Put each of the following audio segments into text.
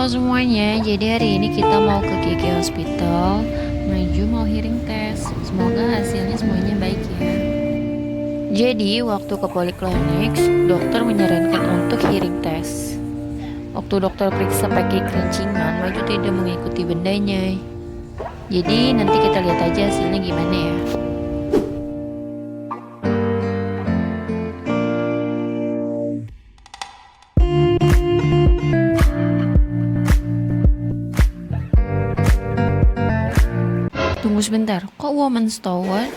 semuanya, jadi hari ini kita mau ke KK Hospital. Maju mau hearing test. Semoga hasilnya semuanya baik ya. Jadi waktu ke poliklinik, dokter menyarankan untuk hearing test. Waktu dokter periksa pakai kelincingan, Maju tidak mengikuti bendanya. Jadi nanti kita lihat aja hasilnya gimana ya. Tunggu sebentar, kok Women's Tower?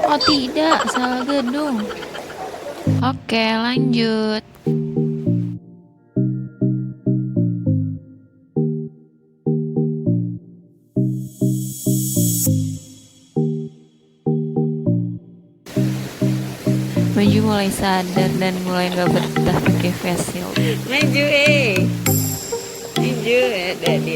Oh tidak, salah gedung. Oke, lanjut. Maju mulai sadar dan mulai gak betah pakai face shield. Maju maju ada di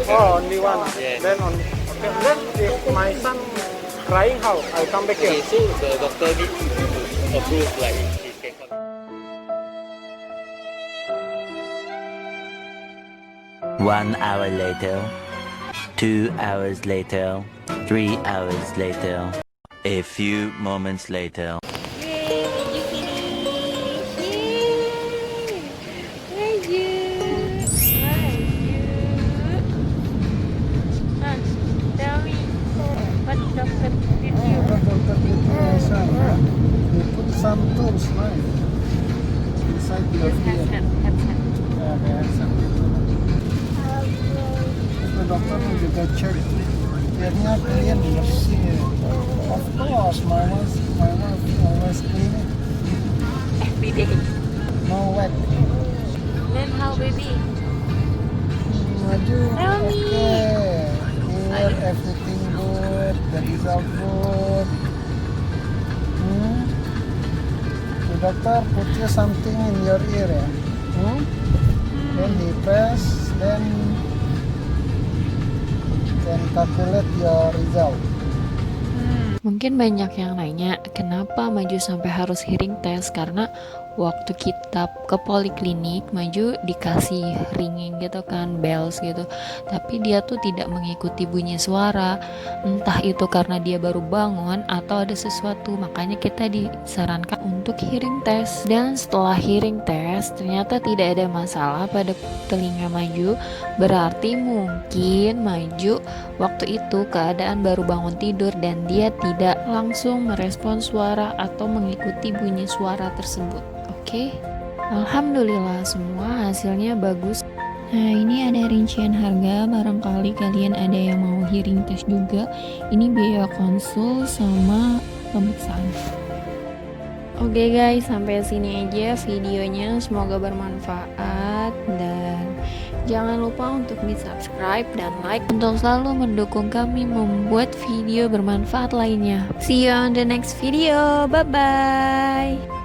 Oh, only one. Yes. Then on. Okay. Then if my son crying, how I come back here? Okay, so the doctor need to approve like he can come. 1 hour later, 2 hours later, 3 hours later, a few moments later. They put some tools, right? Inside your ear. Yeah, they have some. The doctor juga cek. Earnya clean, bersih. Of course, my wife always clean it. every day. No wet. Then how baby? Maju. Tell me. Okay. Here everything good. The result good. The doctor put you something in your ear, ya. Then he press, then can calculate your result. Mungkin banyak yang nanya kenapa Maju sampai harus hearing test, karena waktu kita ke poliklinik Maju dikasih ringing gitu kan, bells gitu, tapi dia tuh tidak mengikuti bunyi suara, entah itu karena dia baru bangun atau ada sesuatu, makanya kita disarankan untuk hearing test. Dan setelah hearing test ternyata tidak ada masalah pada telinga Maju, berarti mungkin Maju waktu itu keadaan baru bangun tidur dan dia tidak langsung merespons suara atau mengikuti bunyi suara tersebut. Oke, alhamdulillah semua hasilnya bagus. Nah, ini ada rincian harga, barangkali kalian ada yang mau hearing test juga. Ini biaya konsul sama pemeriksaan. Oke guys, sampai sini aja videonya, semoga bermanfaat dan jangan lupa untuk di-subscribe dan like untuk selalu mendukung kami membuat video bermanfaat lainnya. See you on the next video, bye bye.